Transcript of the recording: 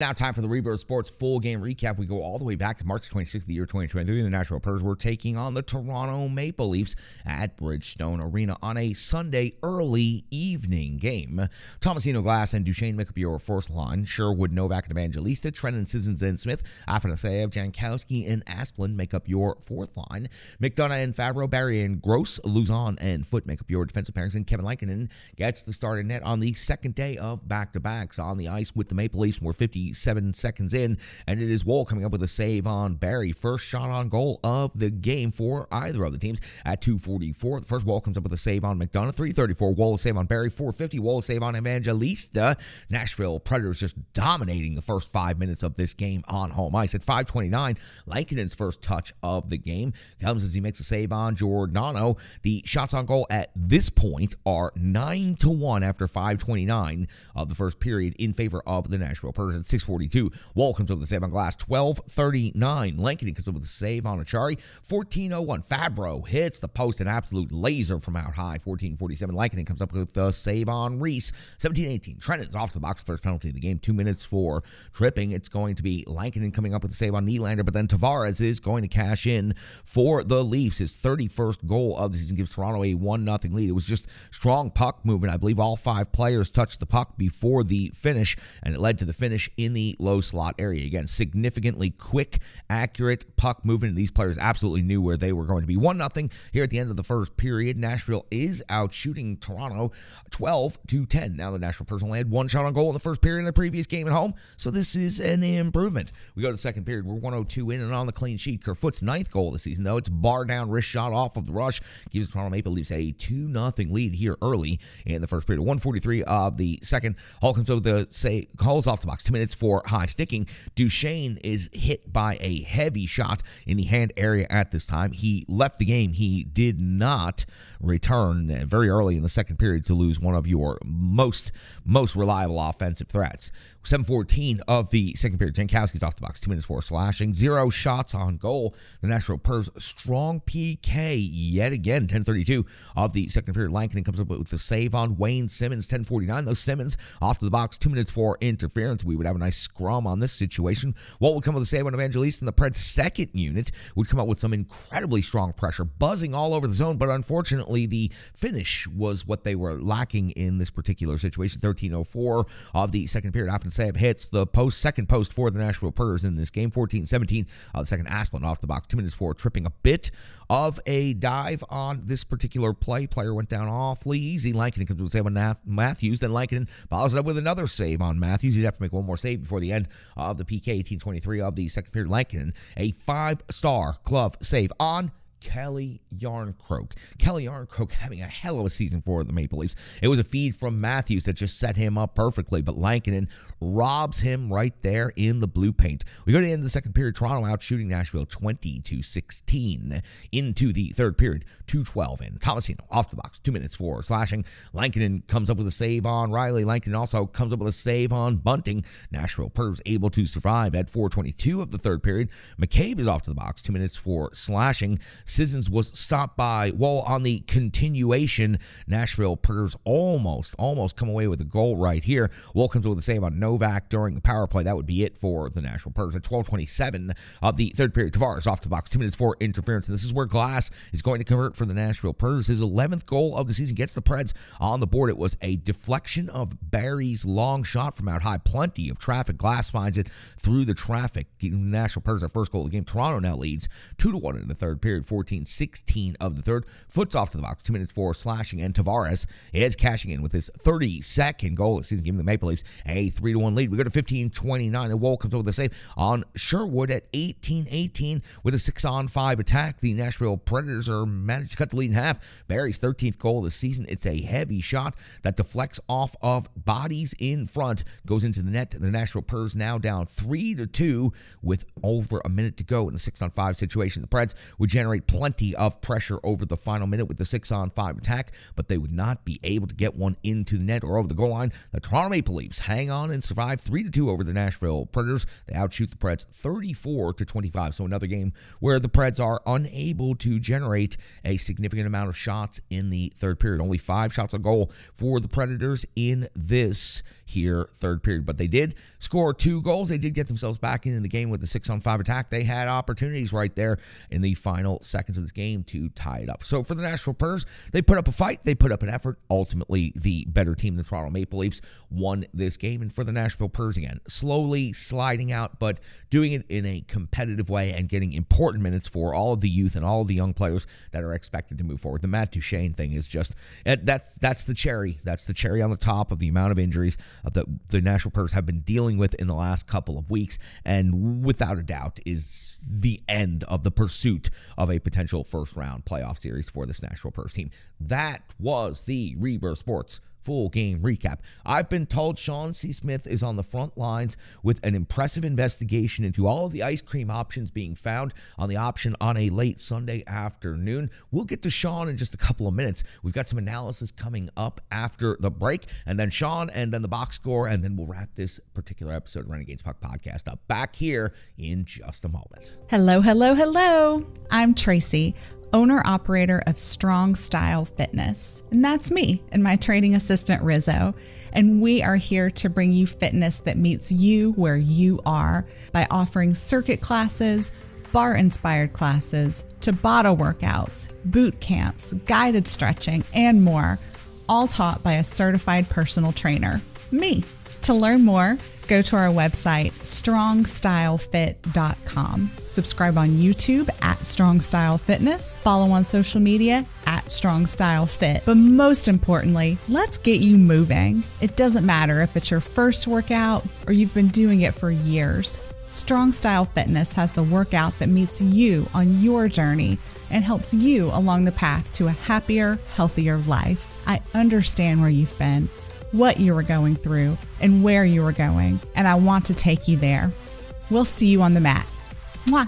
Now time for the Rebirth Sports full game recap. We go all the way back to March 26th of the year 2023. The Nashville Predators were taking on the Toronto Maple Leafs at Bridgestone Arena on a Sunday early evening game. Tomasino, Glass, and Duchesne make up your first line. Sherwood, Novak, and Evangelista. Trenton, Sissons, and Smith. Afanaseyev, Jankowski, and Asplund make up your fourth line. McDonough and Fabro, Barry and Gross, Luzon and Foote make up your defensive pairings. And Kevin Lankinen gets the start in net on the second day of back-to-backs on the ice with the Maple Leafs. We're 57 seconds in, and it is Woll coming up with a save on Barry. First shot on goal of the game for either of the teams at 2:44. The first Woll comes up with a save on McDonough. 3:34, Woll a save on Barry. 4:50, Woll a save on Evangelista. Nashville Predators just dominating the first 5 minutes of this game on home ice. At 5:29, Lankinen's first touch of the game comes as he makes a save on Giordano. The shots on goal at this point are 9-1 after 5:29 of the first period in favor of the Nashville Predators. At 6:42, Woll comes up with a save on Glass. 12:39, Lankinen comes up with a save on Achari. 14:01, Fabro hits the post, an absolute laser from out high. 14:47, Lankinen comes up with a save on Reese. 17:18, Trenton's off to the box, first penalty of the game. 2 minutes for tripping. It's going to be Lankinen coming up with a save on Nylander, but then Tavares is going to cash in for the Leafs. His 31st goal of the season gives Toronto a 1-0 lead. It was just strong puck movement. I believe all 5 players touched the puck before the finish, and it led to the finish in the low slot area. Again, significantly quick, accurate puck movement. These players absolutely knew where they were going to be. 1-0 here at the end of the first period. Nashville is out shooting Toronto 12-10. Now the Nashville Predators only had 1 shot on goal in the first period in the previous game at home, so this is an improvement. We go to the second period. We're 1:02 in and on the clean sheet. Kerfoot's 9th goal of the season, though. It's bar down wrist shot off of the rush. Gives the Toronto Maple Leafs a 2-0 lead here early in the first period. 1:43 of the second. Hall comes over the calls off the box. 2 minutes for high sticking. Duchesne is hit by a heavy shot in the hand area at this time. He left the game. He did not return very early in the second period to lose one of your most reliable offensive threats. 7:14 of the second period. Jankowski's off the box. 2 minutes for slashing. 0 shots on goal. The Nashville Predators strong PK yet again. 10:32 of the second period. Lankinen comes up with the save on Wayne Simmons. 10:49. Though Simmons off to the box. 2 minutes for interference. We would have a nice scrum on this situation. Woll would come with a save on Evangelista, and the Preds' second unit would come up with some incredibly strong pressure, buzzing all over the zone, but unfortunately the finish was what they were lacking in this particular situation. 13:04 of the second period. Afanaseyev hits the second post for the Nashville Predators in this game. 14:17 of the second. Asplund off the box. 2 minutes for tripping. A bit of a dive on this particular play. Player went down awfully easy. Lankinen comes with a save on Matthews. Then Lankinen follows it up with another save on Matthews. He'd have to make one more save before the end of the PK. 18:23 of the second period. Lankinen, a 5-star glove save on Kelly Yarncroke. Kelly Yarncroke having a hell of a season for the Maple Leafs. It was a feed from Matthews that just set him up perfectly, but Lankinen robs him right there in the blue paint. We go to the end of the second period. Toronto out shooting Nashville 20-16. Into the third period, 2:12 in. Tomasino off the box. 2 minutes for slashing. Lankinen comes up with a save on Riley. Lankinen also comes up with a save on Bunting. Nashville Predators able to survive at 4:22 of the third period. McCabe is off to the box. 2 minutes for slashing. Sissons was stopped by Woll on the continuation. Nashville Predators almost come away with a goal right here. Woll comes with a save on Novak during the power play. That would be it for the Nashville Predators. At 12:27 of the third period, Tavares off to the box. 2 minutes for interference, and this is where Glass is going to convert for the Nashville Predators. His 11th goal of the season gets the Preds on the board. It was a deflection of Barry's long shot from out high. Plenty of traffic. Glass finds it through the traffic. The Nashville Predators their first goal of the game. Toronto now leads 2-1 in the third period. 14:16 of the third. Foot's off to the box. 2 minutes for slashing, and Tavares is cashing in with his 32nd goal this season, giving the Maple Leafs a 3-1 lead. We go to 15:29, and Woll comes up with a save on Sherwood at 18:18 with a 6-on-5 attack. The Nashville Predators are managed to cut the lead in half. Barry's 13th goal of the season. It's a heavy shot that deflects off of bodies in front, goes into the net. The Nashville Predators now down 3-2 with over a minute to go in the 6-on-5 situation. The Preds would generate plenty of pressure over the final minute with the 6-on-5 attack, but they would not be able to get one into the net or over the goal line. The Toronto Maple Leafs hang on and survive 3-2 over the Nashville Predators. They outshoot the Preds 34-25. So another game where the Preds are unable to generate a significant amount of shots in the third period. Only 5 shots on goal for the Predators in this here third period, but they did score 2 goals. They did get themselves back into the game with the 6-on-5 attack. They had opportunities right there in the final seconds of this game to tie it up. So for the Nashville Predators, they put up a fight, they put up an effort. Ultimately, the better team, the Toronto Maple Leafs, won this game. And for the Nashville Predators, again, slowly sliding out, but doing it in a competitive way and getting important minutes for all of the youth and all of the young players that are expected to move forward. The Matt Duchene thing is just, that's the cherry. That's the cherry on the top of the amount of injuries that the Nashville Predators have been dealing with in the last couple of weeks, and without a doubt is the end of the pursuit of a potential first-round playoff series for this Nashville Predators team. That was the Rebirth Sports full game recap. I've been told Sean C. Smith is on the front lines with an impressive investigation into all of the ice cream options being found on the option on a late Sunday afternoon. We'll get to Sean in just a couple of minutes. We've got some analysis coming up after the break, and then Sean, and then the box score, and then we'll wrap this particular episode of Renegades Puck Podcast up back here in just a moment. Hello, hello, hello. I'm Tracy, owner-operator of Strong Style Fitness. And that's me and my training assistant, Rizzo. And we are here to bring you fitness that meets you where you are by offering circuit classes, bar-inspired classes, Tabata workouts, boot camps, guided stretching, and more, all taught by a certified personal trainer, me. To learn more, go to our website, strongstylefit.com. Subscribe on YouTube at Strong Style Fitness. Follow on social media at Strong Style Fit. But most importantly, let's get you moving. It doesn't matter if it's your first workout or you've been doing it for years. Strong Style Fitness has the workout that meets you on your journey and helps you along the path to a happier, healthier life. I understand where you've been, what you were going through, and where you were going, and I want to take you there. We'll see you on the mat. Mwah.